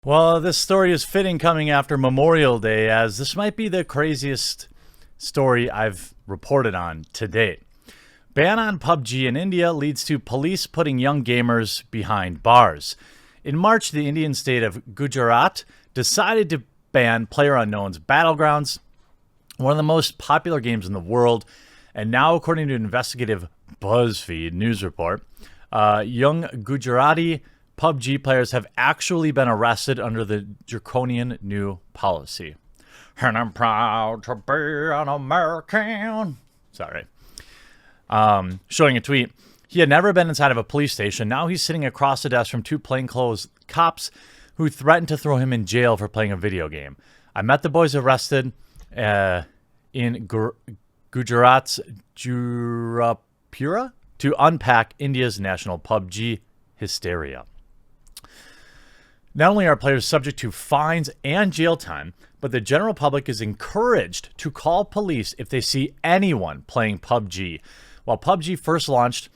Well, this story is fitting coming after Memorial Day, as this might be the craziest story I've reported on to date. Ban on PUBG in India leads to police putting young gamers behind bars. In March, the Indian state of Gujarat decided to ban PlayerUnknown's Battlegrounds, one of the most popular games in the world. And now, according to an investigative BuzzFeed news report, young Gujarati PUBG players have actually been arrested under the draconian new policy. And I'm proud to be an American. Sorry. Showing a tweet. He had never been inside of a police station. Now he's sitting across the desk from two plainclothes cops who threatened to throw him in jail for playing a video game. I met the boys arrested in Gujarat's Jurapura to unpack India's national PUBG hysteria. Not only are players subject to fines and jail time, but the general public is encouraged to call police if they see anyone playing PUBG. While PUBG first launched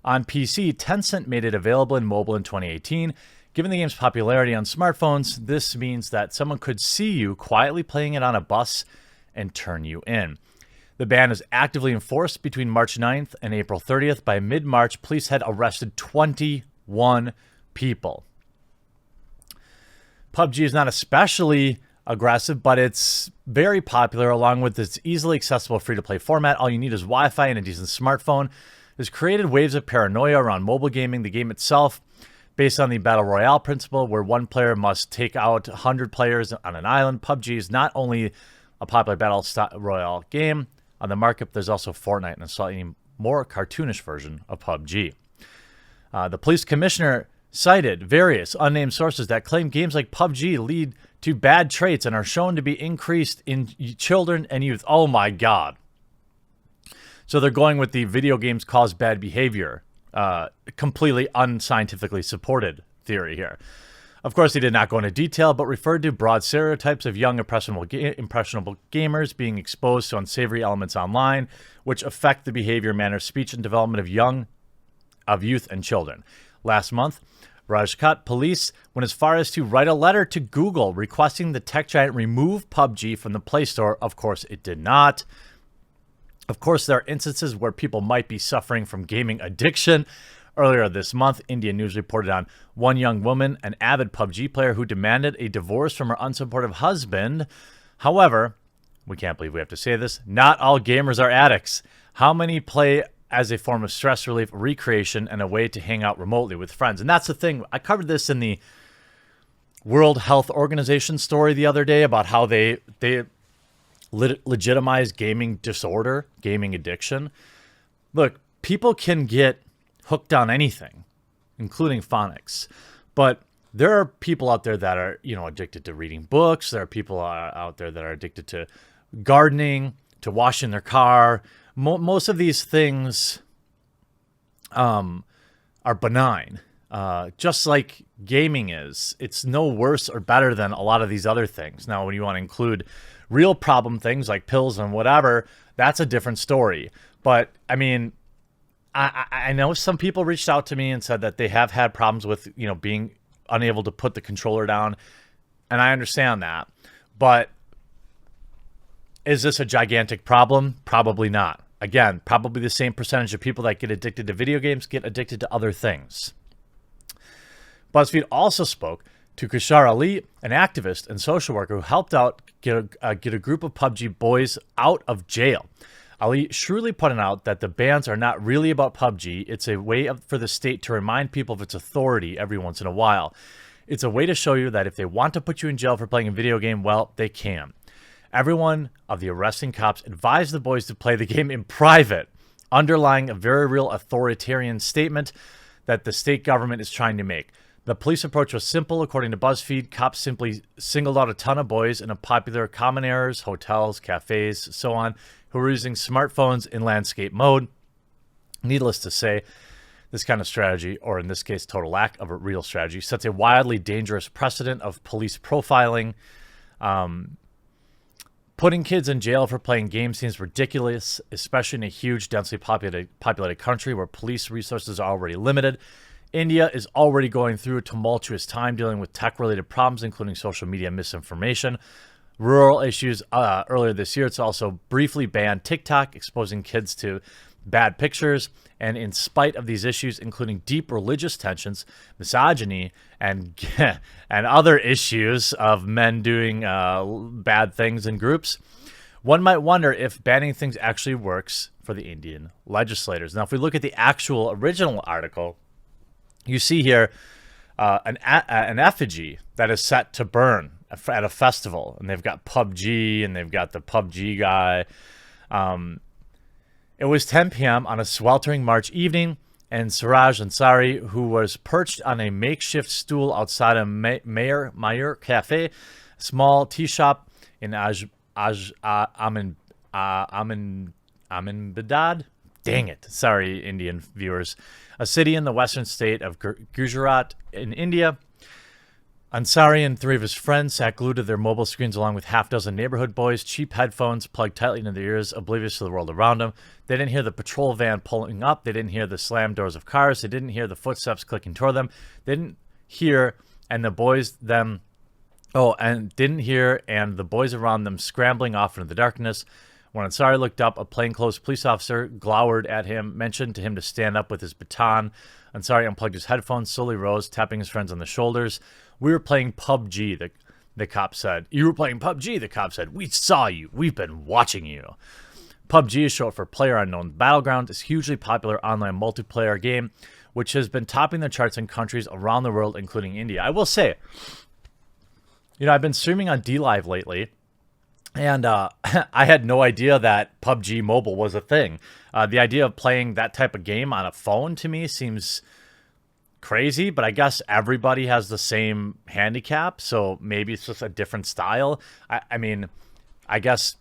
on PC, Tencent made it available in mobile in 2018. Given the game's popularity on smartphones, this means that someone could see you quietly playing it on a bus and turn you in. The ban is actively enforced between March 9th and April 30th. By mid-March, police had arrested 21 people. PUBG is not especially aggressive, but it's very popular along with its easily accessible free-to-play format. All you need is Wi-Fi and a decent smartphone. It's created waves of paranoia around mobile gaming. The game itself, based on the Battle Royale principle, where one player must take out 100 players on an island. PUBG is not only a popular Battle Royale game on the market, but there's also Fortnite and a slightly more cartoonish version of PUBG. The police commissioner cited various unnamed sources that claim games like PUBG lead to bad traits and are shown to be increased in children and youth. Oh my God. So they're going with the video games cause bad behavior, completely unscientifically supported theory here. Of course, he did not go into detail, but referred to broad stereotypes of young impressionable gamers being exposed to unsavory elements online, which affect the behavior, manner, speech, and development of youth and children. Last month, Rajkot police went as far as to write a letter to Google requesting the tech giant remove PUBG from the Play Store. Of course, it did not. Of course, there are instances where people might be suffering from gaming addiction. Earlier this month, Indian News reported on one young woman, an avid PUBG player, who demanded a divorce from her unsupportive husband. However, we can't believe we have to say this, not all gamers are addicts. How many play as a form of stress relief, recreation, and a way to hang out remotely with friends? And that's the thing. I covered this in the World Health Organization story the other day about how they legitimize gaming disorder, gaming addiction. Look, people can get hooked on anything, including phonics. But there are people out there that are, addicted to reading books. There are people out there that are addicted to gardening, to washing their car. Most of these things are benign, just like gaming is. It's no worse or better than a lot of these other things. Now, when you want to include real problem things like pills and whatever, that's a different story. But, I mean, I know some people reached out to me and said that they have had problems with, being unable to put the controller down, and I understand that. But is this a gigantic problem? Probably not. Again, probably the same percentage of people that get addicted to video games get addicted to other things. BuzzFeed also spoke to Kishar Ali, an activist and social worker who helped out get a group of PUBG boys out of jail. Ali shrewdly pointed out that the bans are not really about PUBG. It's a way for the state to remind people of its authority every once in a while. It's a way to show you that if they want to put you in jail for playing a video game, well, they can. Every one of the arresting cops advised the boys to play the game in private, underlying a very real authoritarian statement that the state government is trying to make. The police approach was simple. According to BuzzFeed, cops simply singled out a ton of boys in a popular common areas, hotels, cafes, so on, who were using smartphones in landscape mode. Needless to say, this kind of strategy, or in this case, total lack of a real strategy, sets a wildly dangerous precedent of police profiling. Putting kids in jail for playing games seems ridiculous, especially in a huge, densely populated country where police resources are already limited. India is already going through a tumultuous time dealing with tech-related problems, including social media misinformation, rural issues. Earlier this year, it's also briefly banned TikTok, exposing kids to bad pictures. And in spite of these issues, including deep religious tensions, misogyny, and and other issues of men doing bad things in groups, one might wonder if banning things actually works for the Indian legislators. Now, if we look at the actual original article, you see here an effigy that is set to burn at a festival, and they've got PUBG, and they've got the PUBG guy. It was 10 p.m. on a sweltering March evening, and Suraj Ansari, who was perched on a makeshift stool outside a Mayor Cafe, a small tea shop in Ahmedabad. Dang it. Sorry, Indian viewers. A city in the western state of Gujarat in India. Ansari and 3 of his friends sat glued to their mobile screens along with half-dozen neighborhood boys, cheap headphones plugged tightly into their ears, oblivious to the world around them. They didn't hear the patrol van pulling up. They didn't hear the slammed doors of cars. They didn't hear the footsteps clicking toward them. They didn't hear and the boys them... Oh, and didn't hear and the boys around them scrambling off into the darkness. When Ansari looked up, a plainclothes police officer glowered at him, mentioned to him to stand up with his baton. Ansari unplugged his headphones, slowly rose, tapping his friends on the shoulders. "We were playing PUBG," the cop said. "You were playing PUBG," the cop said. "We saw you. We've been watching you." PUBG is short for PlayerUnknown's Battleground. It's a hugely popular online multiplayer game, which has been topping the charts in countries around the world, including India. I will say, I've been streaming on DLive lately, and I had no idea that PUBG Mobile was a thing. The idea of playing that type of game on a phone to me seems crazy, but I guess everybody has the same handicap, so maybe it's just a different style. I mean, I guess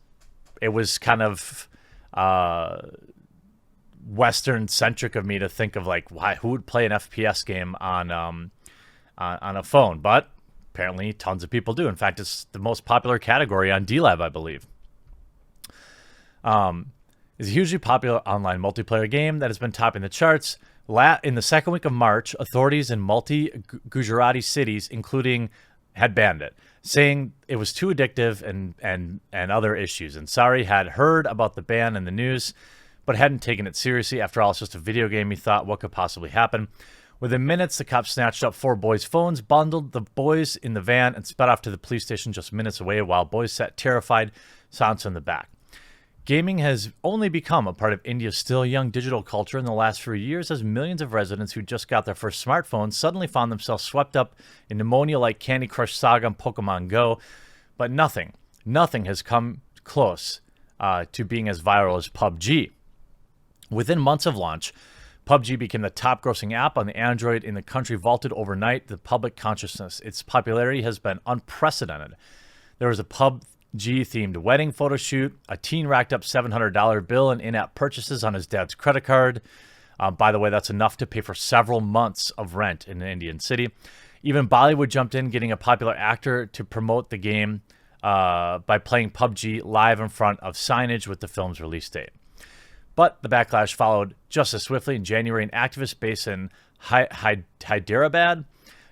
it was kind of Western-centric of me to think of, like, who would play an FPS game on a phone, but apparently tons of people do. In fact, it's the most popular category on DLive, I believe. It's a hugely popular online multiplayer game that has been topping the charts. In the second week of March, authorities in multi-Gujarati cities, including, had banned it, saying it was too addictive and other issues. And Ansari had heard about the ban in the news, but hadn't taken it seriously. After all, it's just a video game, he thought. What could possibly happen? Within minutes, the cops snatched up 4 boys' phones, bundled the boys in the van, and sped off to the police station just minutes away while boys sat terrified, silenced in the back. Gaming has only become a part of India's still young digital culture in the last few years, as millions of residents who just got their first smartphones suddenly found themselves swept up in pneumonia-like Candy Crush Saga and Pokemon Go. But nothing has come close to being as viral as PUBG. Within months of launch, PUBG became the top-grossing app on the Android in the country, vaulted overnight the public consciousness. Its popularity has been unprecedented. There was a PUBG-themed wedding photo shoot. A teen racked up $700 bill in in-app purchases on his dad's credit card. By the way, that's enough to pay for several months of rent in an Indian city. Even Bollywood jumped in, getting a popular actor to promote the game by playing PUBG live in front of signage with the film's release date. But the backlash followed just as swiftly. In January, an activist based in Hyderabad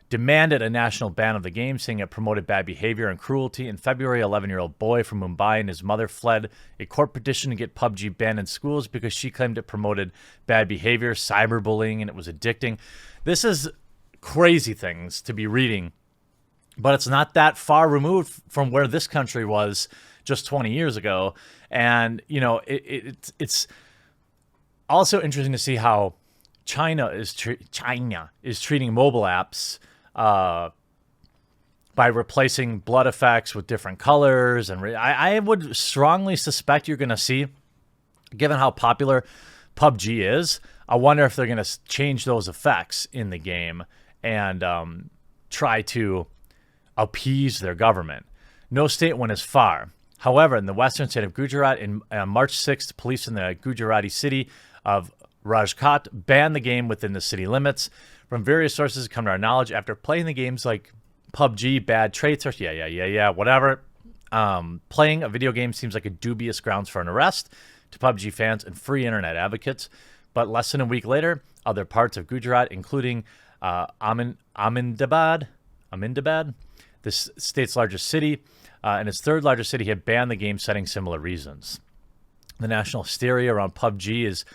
demanded a national ban of the game, saying it promoted bad behavior and cruelty. In February, an 11-year-old boy from Mumbai and his mother fled a court petition to get PUBG banned in schools because she claimed it promoted bad behavior, cyberbullying, and it was addicting. This is crazy things to be reading, but it's not that far removed from where this country was just 20 years ago. And, it's also interesting to see how China is treating mobile apps by replacing blood effects with different colors. And I would strongly suspect you're going to see, given how popular PUBG is, I wonder if they're going to change those effects in the game and try to appease their government. No state went as far. However, in the western state of Gujarat, on March 6th, police in the Gujarati city of Rajkot banned the game within the city limits. From various sources come to our knowledge, after playing the games like PUBG, bad traits, or whatever, playing a video game seems like a dubious grounds for an arrest to PUBG fans and free internet advocates. But less than a week later, other parts of Gujarat, including Ahmedabad, this state's largest city, and its third largest city, had banned the game, citing similar reasons. The national hysteria around PUBG is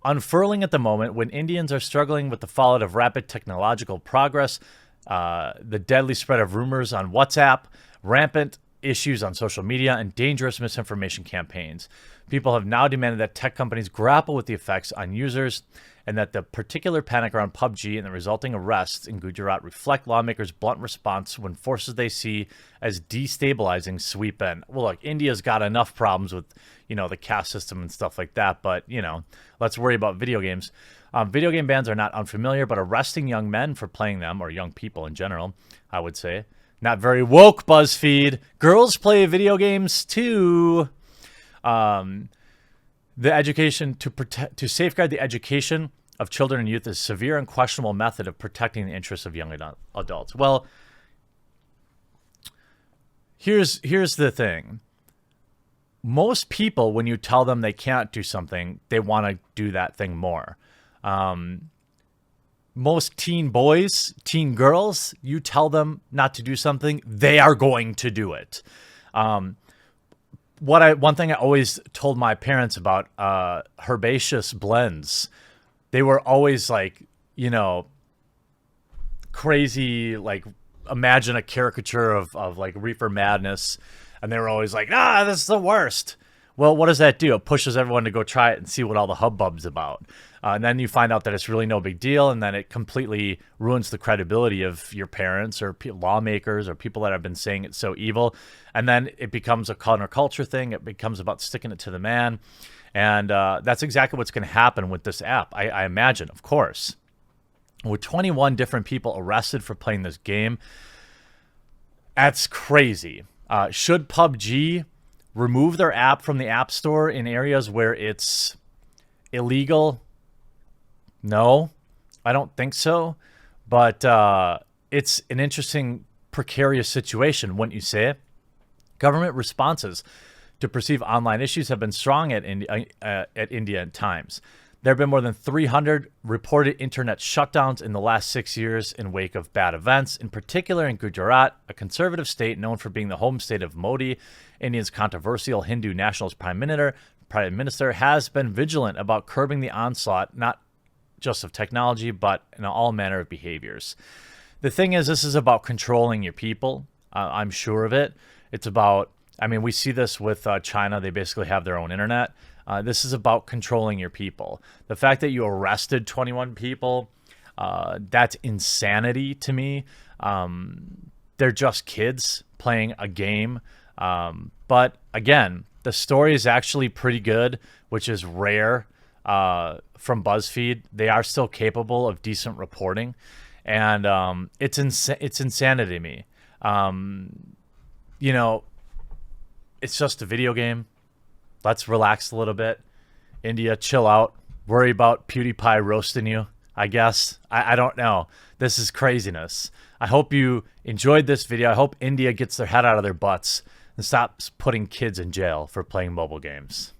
unfurling at the moment when Indians are struggling with the fallout of rapid technological progress, the deadly spread of rumors on WhatsApp, rampant issues on social media, and dangerous misinformation campaigns. People have now demanded that tech companies grapple with the effects on users, and that the particular panic around PUBG and the resulting arrests in Gujarat reflect lawmakers' blunt response when forces they see as destabilizing sweep in. Well, look, India's got enough problems with, the caste system and stuff like that, but, let's worry about video games. Video game bans are not unfamiliar, but arresting young men for playing them, or young people in general, I would say. Not very woke, BuzzFeed. Girls play video games too. The education to safeguard the education of children and youth is a severe and questionable method of protecting the interests of young adults. Well, here's the thing. Most people, when you tell them they can't do something, they want to do that thing more. Most teen boys, teen girls, you tell them not to do something, they are going to do it. One thing I always told my parents about herbaceous blends, they were always like, crazy, like imagine a caricature of like Reefer Madness, and they were always like, this is the worst. Well, what does that do? It pushes everyone to go try it and see what all the hubbub's about. And then you find out that it's really no big deal, and then it completely ruins the credibility of your parents or lawmakers or people that have been saying it's so evil. And then it becomes a counterculture thing. It becomes about sticking it to the man. And that's exactly what's going to happen with this app, I imagine, of course. With 21 different people arrested for playing this game, that's crazy. Should PUBG remove their app from the App Store in areas where it's illegal? No, I don't think so. But it's an interesting, precarious situation, wouldn't you say? Government responses to perceived online issues have been strong at India at times. There have been more than 300 reported internet shutdowns in the last 6 years in wake of bad events, in particular in Gujarat, a conservative state known for being the home state of Modi, India's controversial Hindu nationalist prime minister has been vigilant about curbing the onslaught, not just of technology, but in all manner of behaviors. The thing is, this is about controlling your people. I'm sure of it. It's about, we see this with China. They basically have their own internet. This is about controlling your people. The fact that you arrested 21 people, that's insanity to me. They're just kids playing a game. But again, the story is actually pretty good, which is rare from BuzzFeed. They are still capable of decent reporting. And it's insanity to me. It's just a video game. Let's relax a little bit. India, chill out. Worry about PewDiePie roasting you, I guess. I don't know. This is craziness. I hope you enjoyed this video. I hope India gets their head out of their butts and stops putting kids in jail for playing mobile games.